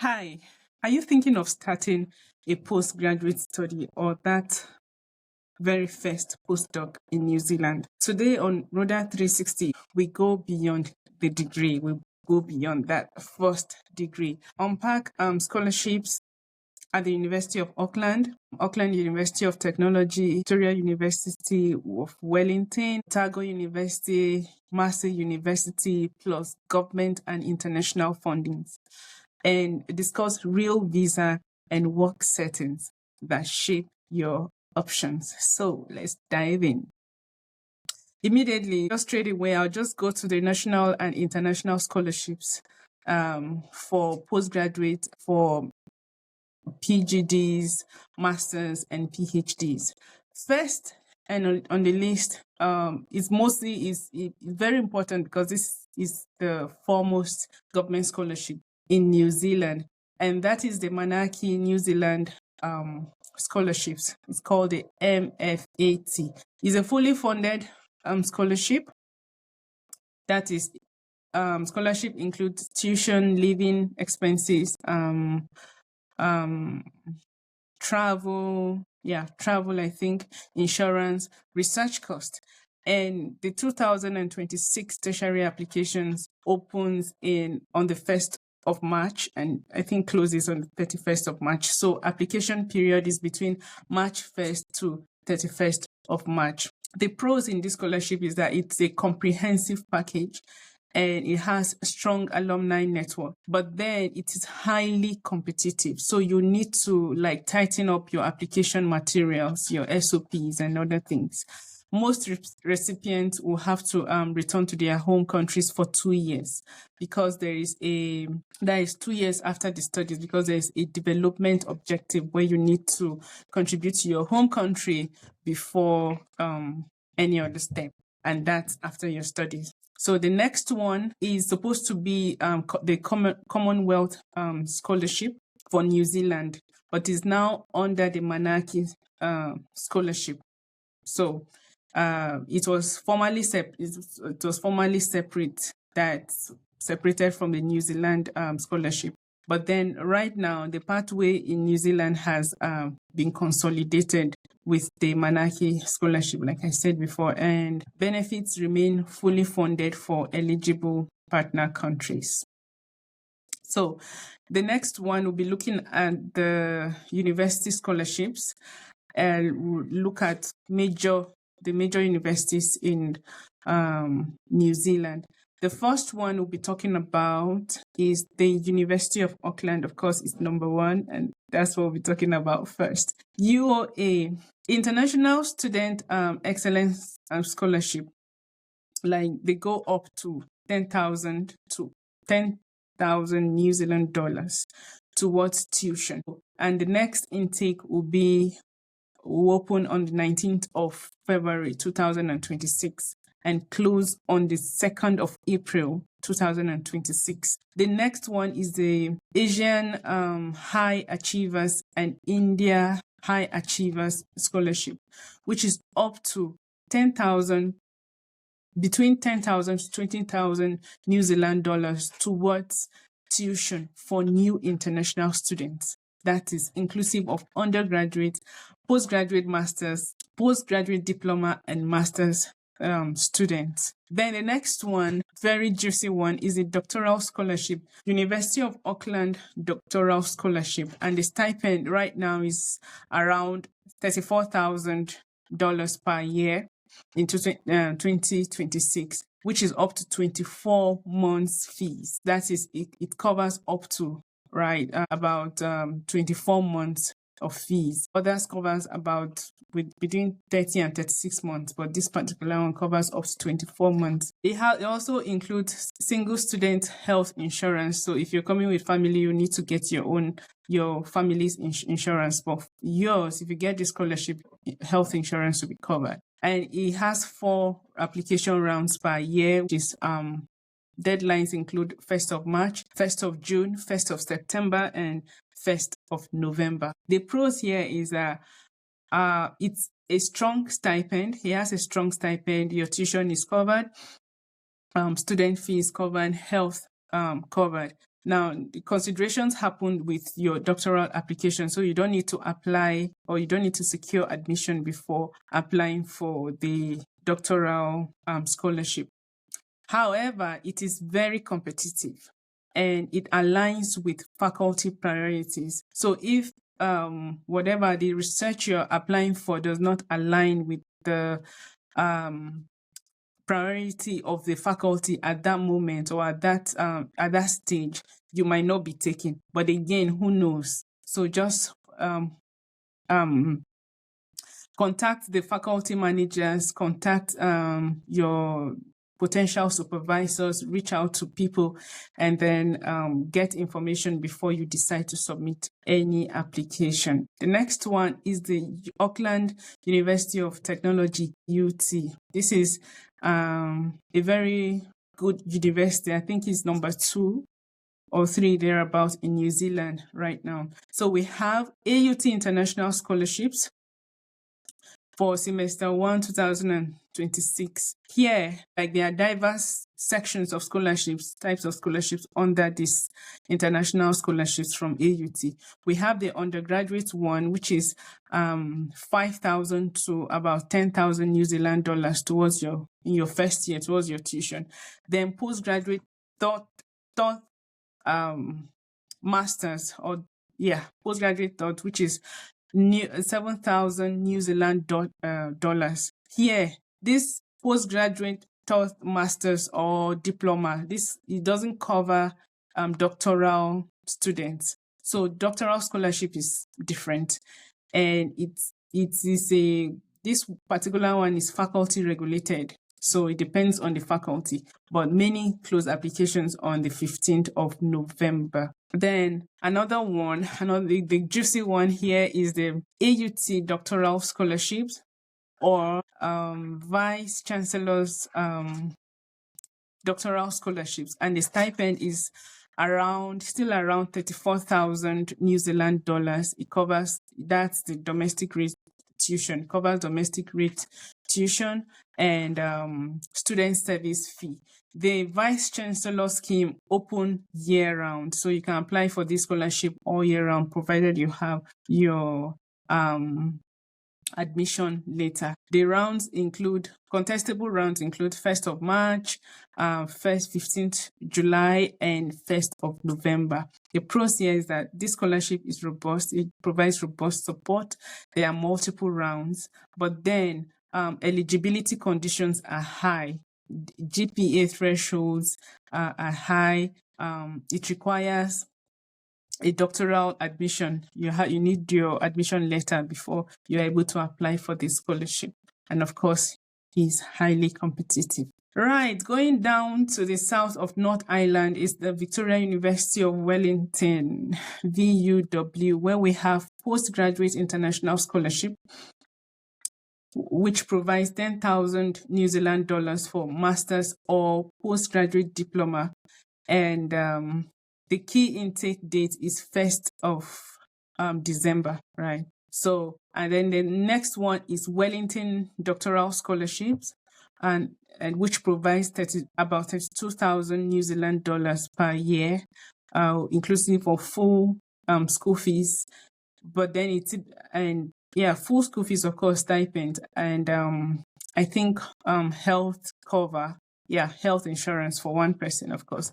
Hi, are you thinking of starting a postgraduate study or that very first postdoc in New Zealand? Today on Roda 360, we go beyond the degree. We go beyond that first degree. Unpack scholarships at the University of Auckland, Auckland University of Technology, Victoria University of Wellington, Otago University, Massey University, plus government and international fundings, and discuss real visa and work settings that shape your options. So let's dive in. Immediately, just straight away, I'll just go to the national and international scholarships for postgraduate, for PGDs, masters, and PhDs. First, and on the list, is very important because this is the foremost government scholarship in New Zealand, and that is the Manaki New Zealand scholarships. It's called the MFAT. It's a fully funded scholarship. That is, scholarship includes tuition, living expenses, travel, I think, insurance, research cost. And the 2026 tertiary applications opens on the 1st of March, and I think closes on the 31st of March. So application period is between March 1st to 31st of March. The pros in this scholarship is that it's a comprehensive package and it has a strong alumni network, but then it is highly competitive. So you need to tighten up your application materials, your SOPs and other things. Most recipients will have to return to their home countries for 2 years because that is 2 years after the studies, because there is a development objective where you need to contribute to your home country before any other step, and that's after your studies. So the next one is supposed to be the Commonwealth Scholarship for New Zealand, but is now under the Manaki Scholarship. So it was formerly separated from the New Zealand scholarship. But then right now, the pathway in New Zealand has been consolidated with the Manaki Scholarship, like I said before, and benefits remain fully funded for eligible partner countries. So the next one will be looking at the university scholarships, and we'll look at the major universities in New Zealand. The first one we'll be talking about is the University of Auckland. Of course, it's number one, and that's what we'll be talking about first. UoA International Student Excellence Scholarship. They go up to 10,000 to 10,000 New Zealand dollars towards tuition. And the next intake will open on the 19th of February 2026 and close on the 2nd of April 2026. The next one is the Asian High Achievers and India High Achievers Scholarship, which is up to 10,000, between 10,000 to 20,000 New Zealand dollars towards tuition for new international students. That is inclusive of undergraduate, postgraduate masters, postgraduate diploma, and master's students. Then the next one, very juicy one, is the Doctoral Scholarship, University of Auckland Doctoral Scholarship. And the stipend right now is around $34,000 per year in 2026, which is up to 24 months fees. That is, it covers up to about 24 months of fees. Others covers between 30 and 36 months, but this particular one covers up to 24 months. It also includes single student health insurance. So if you're coming with family, you need to get your family's insurance. But yours, if you get the scholarship, health insurance will be covered. And it has 4 application rounds per year, which is deadlines include 1st of March, 1st of June, 1st of September, and 1st of November. The pros here is that it's a strong stipend. He has a strong stipend. Your tuition is covered, student fees covered, health covered. Now, the considerations happen with your doctoral application, so you don't need to apply or you don't need to secure admission before applying for the doctoral scholarship. However, it is very competitive and it aligns with faculty priorities. So if whatever the research you're applying for does not align with the priority of the faculty at that moment or at that stage, you might not be taken. But again, who knows? So just contact the faculty managers, contact your potential supervisors, reach out to people, and then get information before you decide to submit any application. The next one is the Auckland University of Technology, UT. This is a very good university. I think it's number 2 or 3 thereabouts in New Zealand right now. So we have AUT International Scholarships for semester 1, 2026. Here, like there are diverse sections of scholarships, types of scholarships under this international scholarships from AUT. We have the undergraduate one, which is 5,000 to about 10,000 New Zealand dollars towards in your first year, towards your tuition. Then postgraduate thought masters, or postgraduate thought, which is 7,000 New Zealand dollars. Here, this postgraduate thought masters or diploma, it doesn't cover doctoral students. So doctoral scholarship is different, and this particular one is faculty regulated. So it depends on the faculty, but many close applications on the 15th of November. Then another one, the juicy one here is the AUT Doctoral Scholarships, or Vice Chancellor's Doctoral Scholarships, and the stipend is still around 34,000 New Zealand dollars. It covers, that's the domestic rate tuition, covers domestic rate tuition and student service fee. The Vice Chancellor scheme open year round, so you can apply for this scholarship all year round, provided you have your admission later. The rounds include, contestable rounds include 1st of March, 15th July, and 1st of November. The pros here is that this scholarship is robust. It provides robust support. There are multiple rounds, but then eligibility conditions are high. GPA thresholds are high. It requires a doctoral admission. You need your admission letter before you're able to apply for this scholarship. And of course, it's highly competitive. Right, going down to the south of North Island is the Victoria University of Wellington, VUW, where we have Postgraduate International Scholarship, which provides 10,000 New Zealand dollars for master's or postgraduate diploma. And the key intake date is 1st of December, right? So, and then the next one is Wellington Doctoral Scholarships, and which provides about 32,000 New Zealand dollars per year, inclusive of full school fees. But then full school fees, of course, stipend, and I think health cover, health insurance for one person, of course.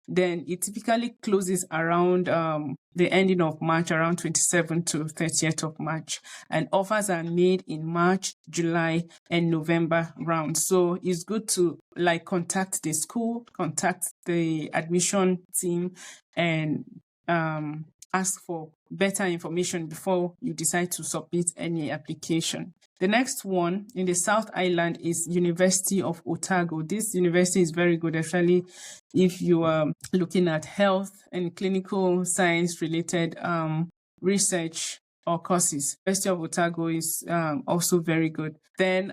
Then it typically closes around the ending of March, around 27th to 30th of March. And offers are made in March, July, and November rounds. So it's good to contact the school, contact the admission team, and ask for better information before you decide to submit any application. The next one in the South Island is University of Otago. This university is very good, especially if you are looking at health and clinical science related research or courses. University of Otago is also very good. Then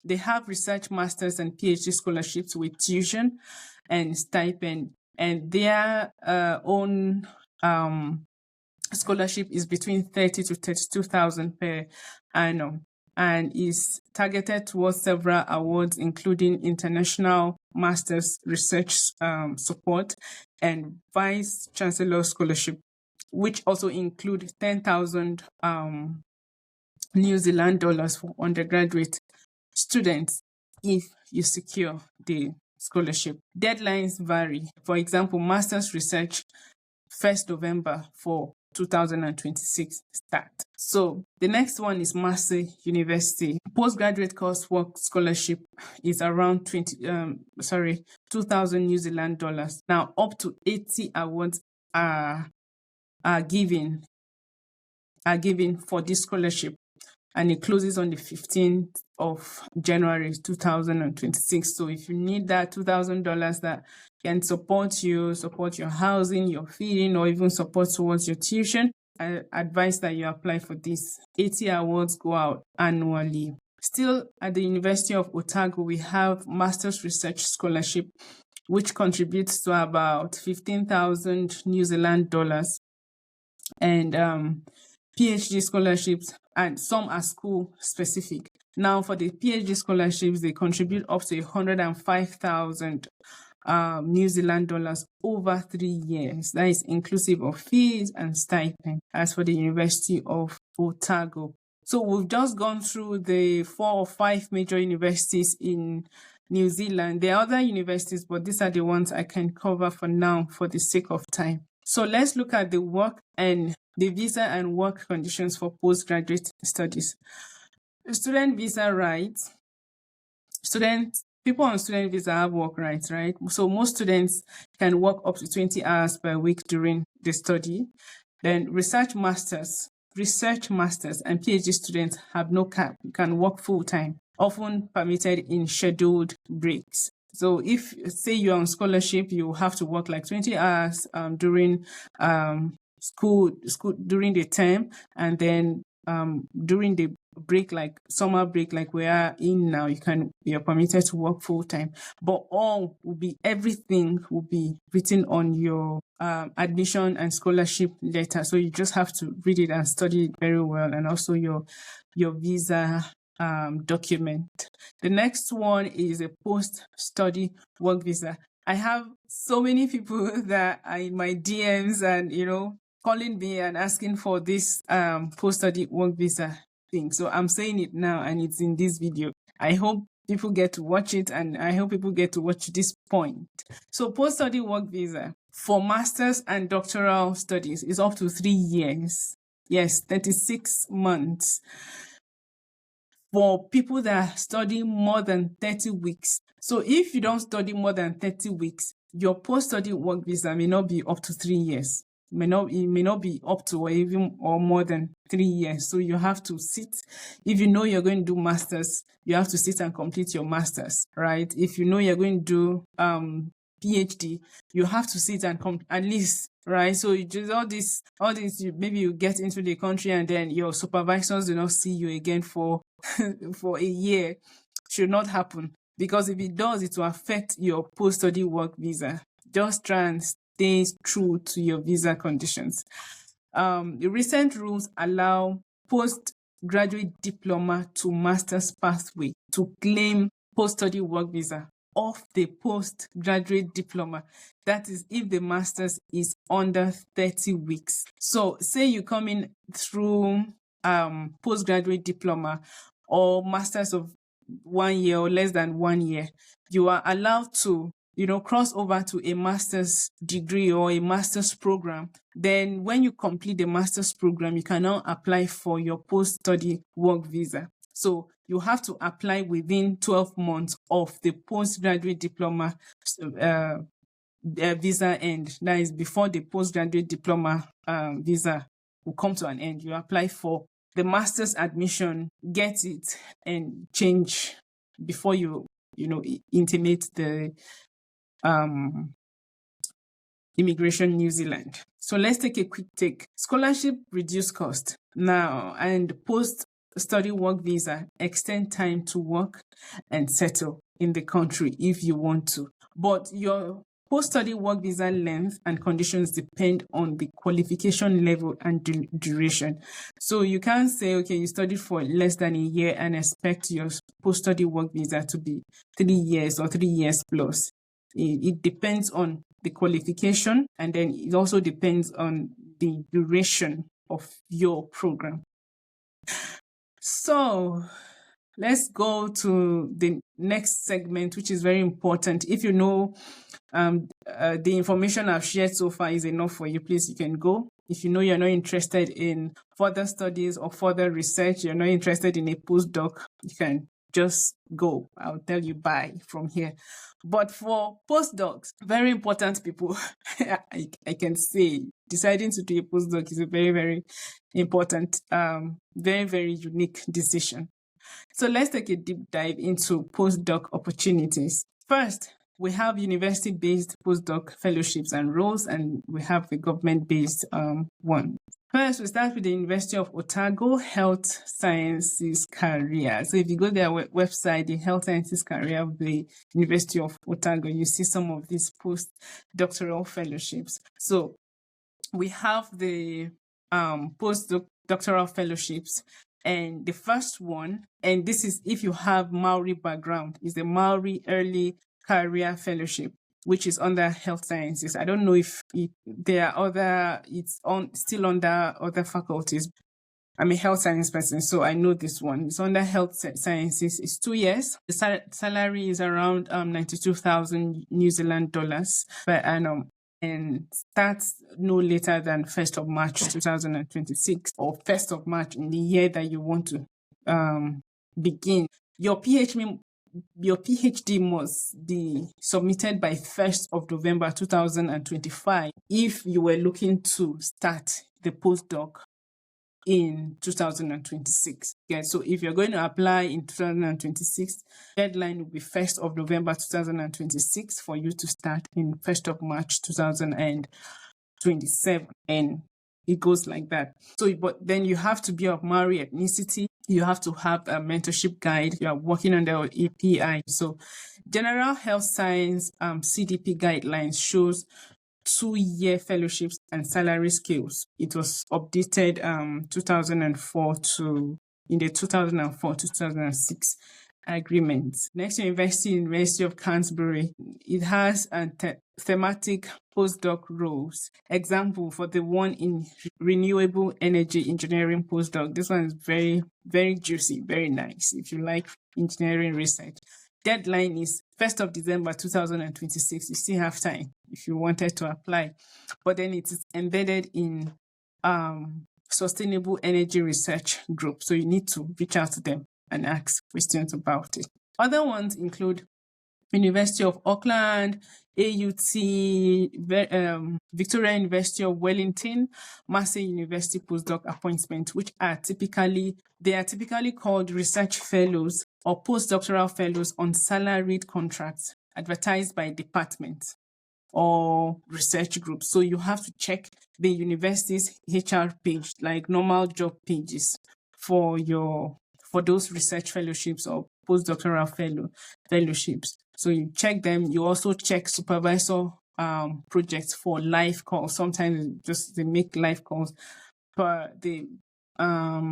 they have research masters and PhD scholarships with tuition and stipend, and their own scholarship is between 30 to 32,000 per annum. and is targeted towards several awards, including International Masters Research Support and Vice Chancellor Scholarship, which also include 10,000 New Zealand dollars for undergraduate students if you secure the scholarship. Deadlines vary. For example, Masters Research, 1st November for 2026 start. So the next one is Massey University. Postgraduate coursework scholarship is around 2,000 New Zealand dollars. Now up to 80 awards are given for this scholarship, and it closes on the 15th of January 2026. So if you need that $2,000 that can support your housing, your feeding, or even support towards your tuition, I advise that you apply for this. 80 awards go out annually. Still at the University of Otago, we have Masters Research Scholarship, which contributes to about 15,000 New Zealand dollars, and PhD scholarships, and some are school specific. Now for the PhD scholarships, they contribute up to 105,000 New Zealand dollars over 3 years. That is inclusive of fees and stipend, as for the University of Otago. So we've just gone through the 4 or 5 major universities in New Zealand. There are other universities, but these are the ones I can cover for now for the sake of time. So let's look at the work and the visa and work conditions for postgraduate studies. Student visa rights. People on student visa have work rights, right? So most students can work up to 20 hours per week during the study. Then research masters and PhD students have no cap. You can work full time, often permitted in scheduled breaks. So if, say, you're on scholarship, you have to work like 20 hours during school during the term, and then during the break, like summer break, like we are in now, you're permitted to work full time. But everything will be written on your admission and scholarship letter. So you just have to read it and study it very well, and also your visa document. The next one is a post-study work visa. I have so many people that are in my DMs and, calling me and asking for this post-study work visa thing. So I'm saying it now, and it's in this video. I hope people get to watch it, and I hope people get to watch this point. So post-study work visa for master's and doctoral studies is up to 3 years. Yes, 36 months. For people that study more than 30 weeks. So if you don't study more than 30 weeks, your post-study work visa may not be up to 3 years. It may not be up to or more than 3 years. So you have to sit. If you know you're going to do masters, you have to sit and complete your masters, right? If you know you're going to do PhD, you have to sit and at least, right? So you just all this, maybe you get into the country and then your supervisors do not see you again for for a year. Should not happen, because if it does, it will affect your post-study work visa. Just try and stay true to your visa conditions. The recent rules allow postgraduate diploma to master's pathway to claim post-study work visa of the postgraduate diploma. That is if the master's is under 30 weeks. So say you come in through postgraduate diploma or master's of 1 year or less than 1 year, you are allowed to cross over to a master's degree or a master's program. Then when you complete the master's program, you can now apply for your post-study work visa. So you have to apply within 12 months of the postgraduate diploma visa end. That is before the postgraduate diploma visa will come to an end. You apply for the master's admission, get it, and change before you intimate the Immigration New Zealand. So let's take a quick take. Scholarship reduce cost now, and post-study work visa extend time to work and settle in the country if you want to. But your Post-study work visa length and conditions depend on the qualification level and duration. So you can't say, okay, you studied for less than a year and expect your post-study work visa to be 3 years or 3 years plus. It depends on the qualification, and then it also depends on the duration of your program. So let's go to the next segment, which is very important. If you know the information I've shared so far is enough for you, please, you can go. If you know you're not interested in further studies or further research, you're not interested in a postdoc, you can just go. I'll tell you bye from here. But for postdocs, very important people, I can say deciding to do a postdoc is a very, very important, very, very unique decision. So let's take a deep dive into postdoc opportunities. First, we have university-based postdoc fellowships and roles, and we have the government-based one. First, we start with the University of Otago Health Sciences Career. So if you go to their website, the Health Sciences Career of the University of Otago, you see some of these postdoctoral fellowships. So we have the postdoctoral fellowships, and the first one, and this is if you have Maori background, is the Maori Early Career Fellowship, which is under health sciences. I don't know if there are other, it's still under other faculties. I'm a health science person, so I know this one. It's under health sciences. It's 2 years. The salary is around 92,000 New Zealand dollars per annum, and starts no later than 1st of March 2026 or 1st of March in the year that you want to begin. Your PhD must be submitted by 1st of November 2025 if you were looking to start the postdoc in 2026. Okay, so if you're going to apply in 2026, deadline will be 1st of November 2026 for you to start in 1st of March 2027, and it goes like that. So, but then you have to be of Maori ethnicity. You have to have a mentorship guide. You are working under API. So, General Health Science CDP guidelines shows 2-year fellowships and salary scales. It was updated 2004 to in the 2004 to 2006 agreement. Next, University of Canterbury. It has a thematic postdoc roles. Example for the one in renewable energy engineering postdoc. This one is very, very juicy, very nice if you like engineering research. Deadline is 1st of December 2026. You still have time if you wanted to apply, but then it is embedded in sustainable energy research group, so you need to reach out to them and ask questions about it. Other ones include University of Auckland, AUT, Victoria University of Wellington, Massey University postdoc appointment, which are typically called research fellows or postdoctoral fellows on salaried contracts advertised by department or research groups. So you have to check the university's HR page, like normal job pages for those research fellowships or postdoctoral fellowships. So you check them. You also check supervisor projects for live calls. Sometimes just they make live calls per the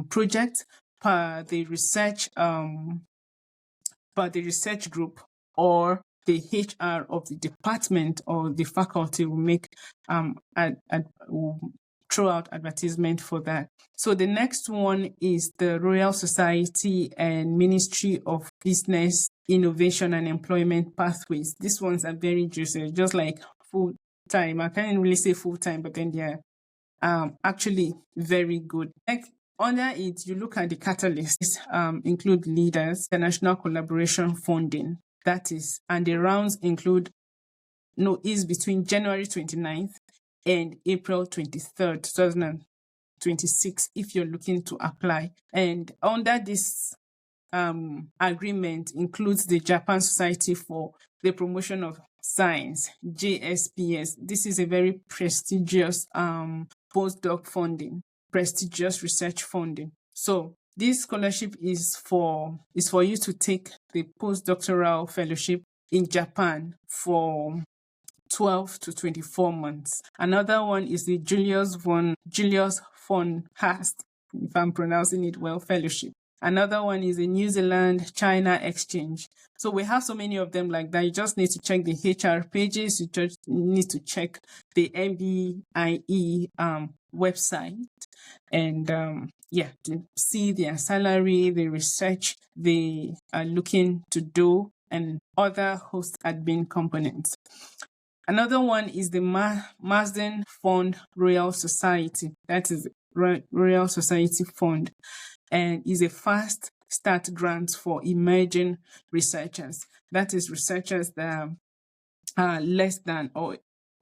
project, per the research group, or the HR of the department or the faculty will make will throw out advertisement for that. So the next one is the Royal Society and Ministry of Business, Innovation and Employment Pathways. These ones are very juicy, just like full time. I can't really say full time, but then they're actually very good. Next, under it, you look at the catalysts, include leaders, international collaboration funding, that is, and the rounds include is between January 29th and April 23rd, 2026, if you're looking to apply. And under this agreement includes the Japan Society for the Promotion of Science, JSPS. This is a very prestigious postdoc funding, prestigious research funding. So this scholarship is for you to take the postdoctoral fellowship in Japan for 12 to 24 months. Another one is the Julius von Haast, if I'm pronouncing it well, fellowship. Another one is a New Zealand-China exchange. So we have so many of them like that. You just need to check the HR pages. You just need to check the MBIE website and to see their salary, the research they are looking to do, and other host admin components. Another one is the Marsden Fund Royal Society. That is Royal Society Fund, and is a fast start grant for emerging researchers. That is researchers that are less than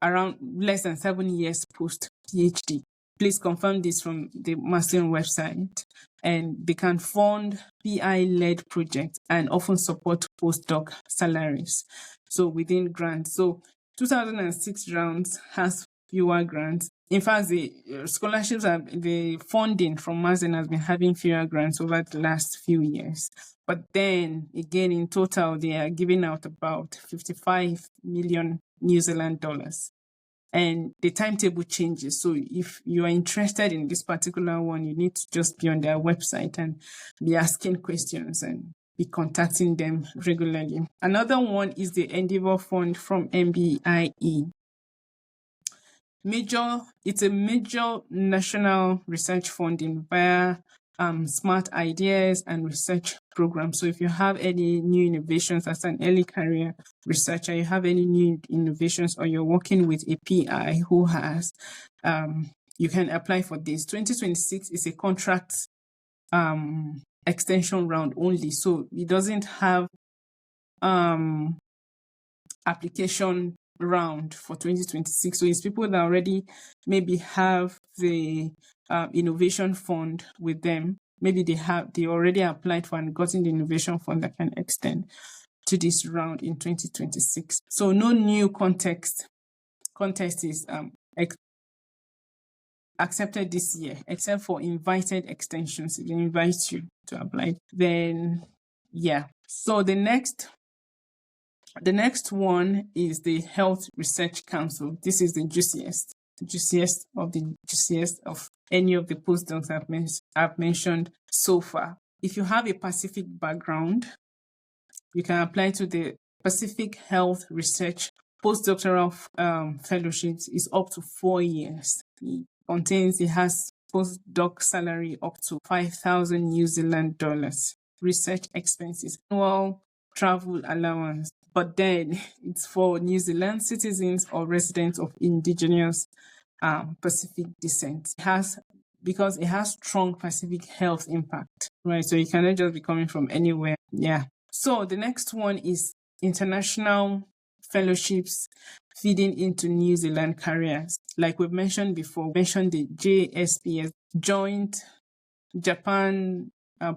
7 years post PhD. Please confirm this from the Marsden website. And they can fund PI-led projects and often support postdoc salaries. So within grants. So 2006 rounds has fewer grants. In fact, the scholarships the funding from Marsden has been having fewer grants over the last few years. But then again, in total, they are giving out about 55 million New Zealand dollars. And the timetable changes. So if you are interested in this particular one, you need to just be on their website and be asking questions and be contacting them regularly. Another one is the Endeavour Fund from MBIE. It's a major national research funding via smart ideas and research programs. So if you have any new innovations as an early career researcher, you have any new innovations, or you're working with a PI who has, you can apply for this. 2026 is a contract extension round only, so it doesn't have application round for 2026. So it's people that already maybe have the innovation fund with them. Maybe they already applied for and gotten the innovation fund that can extend to this round in 2026. So no new contest is accepted this year, except for invited extensions. If they invite you to apply, then so the next one is the Health Research Council. This is the juiciest of the juiciest of any of the postdocs I've mentioned so far. If you have a Pacific background, you can apply to the Pacific Health Research Postdoctoral Fellowships. Is up to 4 years. It has postdoc salary up to 5,000 New Zealand dollars. Research expenses, annual travel allowance, but then it's for New Zealand citizens or residents of indigenous Pacific descent. Because it has strong Pacific health impact, right? So you cannot just be coming from anywhere. So the next one is international fellowships feeding into New Zealand careers. Like we've mentioned before, we mentioned the JSPS, Joint Japan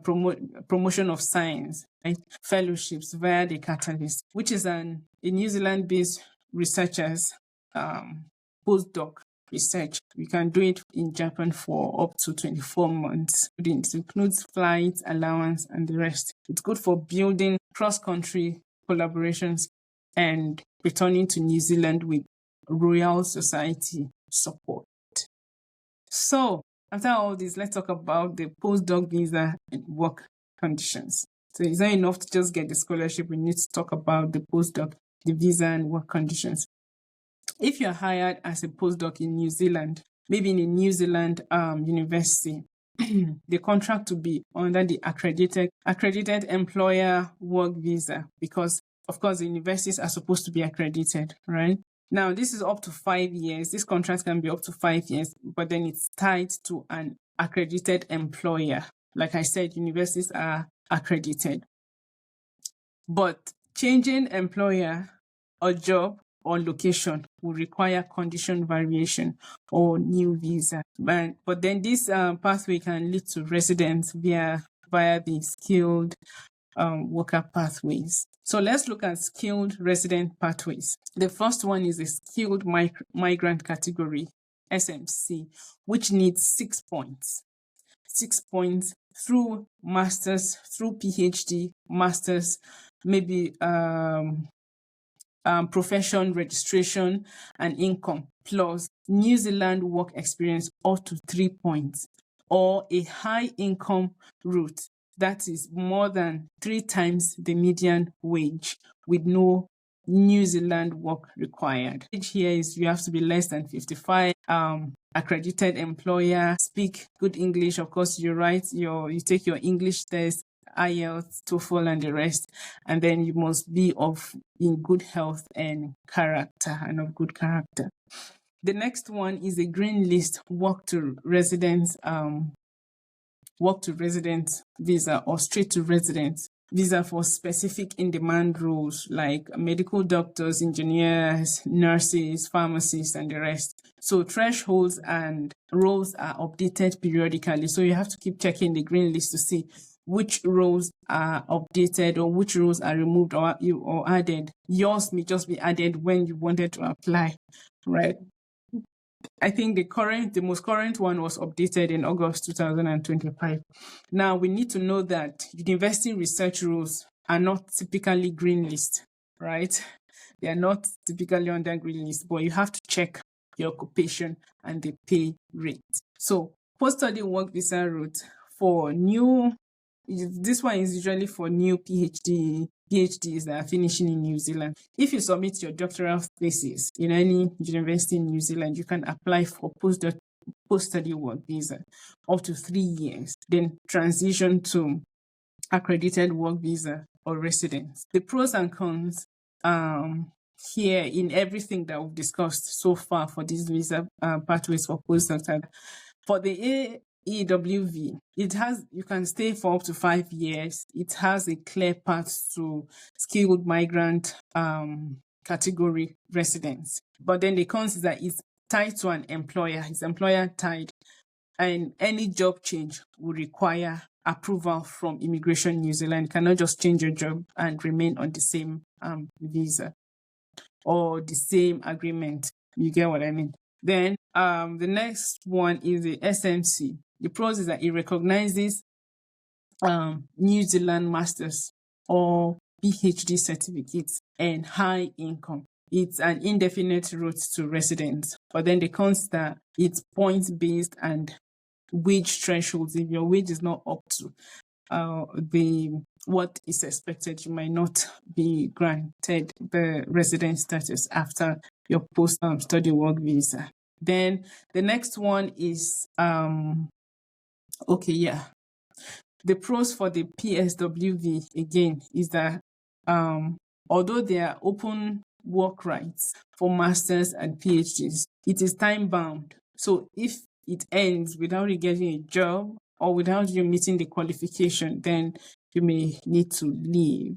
Promotion of Science, right? Fellowships via the Catalyst, which is a New Zealand-based researchers postdoc research. We can do it in Japan for up to 24 months. It includes flights, allowance, and the rest. It's good for building cross-country collaborations and returning to New Zealand with Royal Society support. So after all this, let's talk about the postdoc visa and work conditions. So it's not enough to just get the scholarship. We need to talk about the postdoc, the visa and work conditions. If you're hired as a postdoc in New Zealand, maybe in a New Zealand university, the contract will be under the accredited employer work visa, because of course the universities are supposed to be accredited, right? Now, this is up to 5 years. This contract can be up to 5 years, but then it's tied to an accredited employer. Like I said, universities are accredited. But changing employer or job or location will require condition variation or new visa. But then this pathway can lead to residence via the skilled worker pathways. So let's look at skilled resident pathways. The first one is a skilled migrant category, SMC, which needs 6 points. 6 points through master's, through PhD, master's, maybe profession, registration, and income, plus New Zealand work experience up to 3 points, or a high income route that is more than 3 times the median wage with no New Zealand work required. Here is you have to be less than 55, accredited employer, speak good English. Of course, you take your English test, IELTS, TOEFL, and the rest, and then you must be in good health and character, and of good character. The next one is a green list work to residence visa, or straight to residence visa for specific in-demand roles like medical doctors, engineers, nurses, pharmacists, and the rest. So thresholds and roles are updated periodically. So you have to keep checking the green list to see which roles are updated or which roles are removed or added. Yours may just be added when you wanted to apply, right? I think the most current one was updated in August 2025. Now, we need to know that university research roles are not typically green list, right? They are not typically under green list, but you have to check your occupation and the pay rate. So, post-study work visa route for this one is usually for new PhDs that are finishing in New Zealand. If you submit your doctoral thesis in any university in New Zealand, you can apply for post-study work visa up to 3 years, then transition to accredited work visa or residence. The pros and cons here in everything that we've discussed so far for these visa pathways for postdoctoral. For the EWV, you can stay for up to 5 years. It has a clear path to skilled migrant category residence. But then the cons is that it's tied to an employer. It's employer tied, and any job change will require approval from Immigration New Zealand. You cannot just change your job and remain on the same visa or the same agreement. You get what I mean? Then the next one is the SMC. The pros is that it recognizes New Zealand masters or PhD certificates and high income. It's an indefinite route to residence. But then the cons that it's points based and wage thresholds. If your wage is not up to what is expected, you might not be granted the residence status after your post-study work visa. Then the next one is the pros for the PSWV again is that although there are open work rights for masters and PhDs, it is time bound. So if it ends without you getting a job or without you meeting the qualification, then you may need to leave.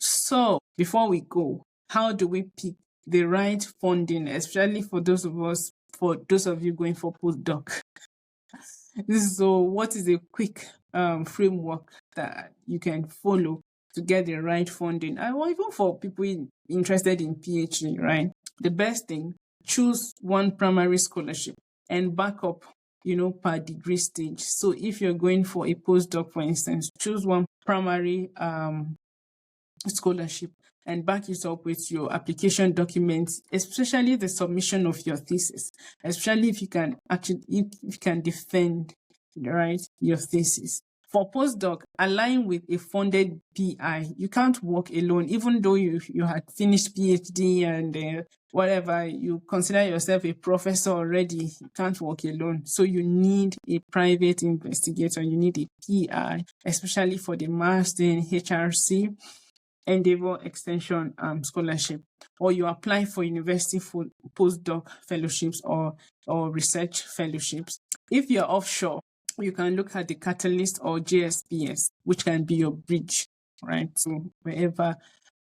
So before we go, how do we pick the right funding, especially for those of you going for postdoc? So what is a quick framework that you can follow to get the right funding? Or even for people interested in PhD, right? The best thing, choose one primary scholarship and back up, per degree stage. So if you're going for a postdoc, for instance, choose one primary scholarship and back it up with your application documents, especially the submission of your thesis, especially if you can defend, right, your thesis. For postdoc, align with a funded PI. You can't work alone, even though you had finished PhD and whatever, you consider yourself a professor already, you can't work alone. So you need a private investigator, you need a PI, especially for the master in HRC, Endeavour Extension Scholarship, or you apply for university for postdoc fellowships or research fellowships. If you're offshore, you can look at the Catalyst or JSPS, which can be your bridge, right? So wherever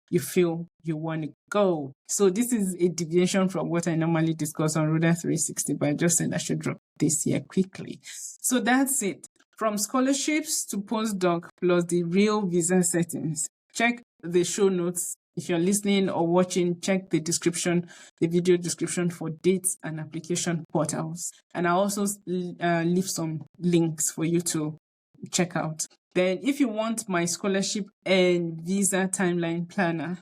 you feel you want to go. So this is a deviation from what I normally discuss on Ruder 360, but I just said I should drop this here quickly. So that's it. From scholarships to postdoc plus the real visa settings. Check the show notes. If you're listening or watching, check the description, the video description for dates and application portals. And I'll also leave some links for you to check out. Then if you want my scholarship and visa timeline planner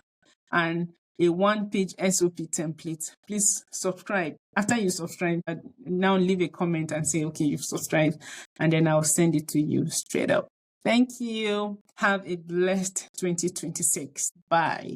and a one-page SOP template. Please subscribe. After you subscribe, now leave a comment and say, okay, you've subscribed, and then I'll send it to you straight up. Thank you. Have a blessed 2026. Bye.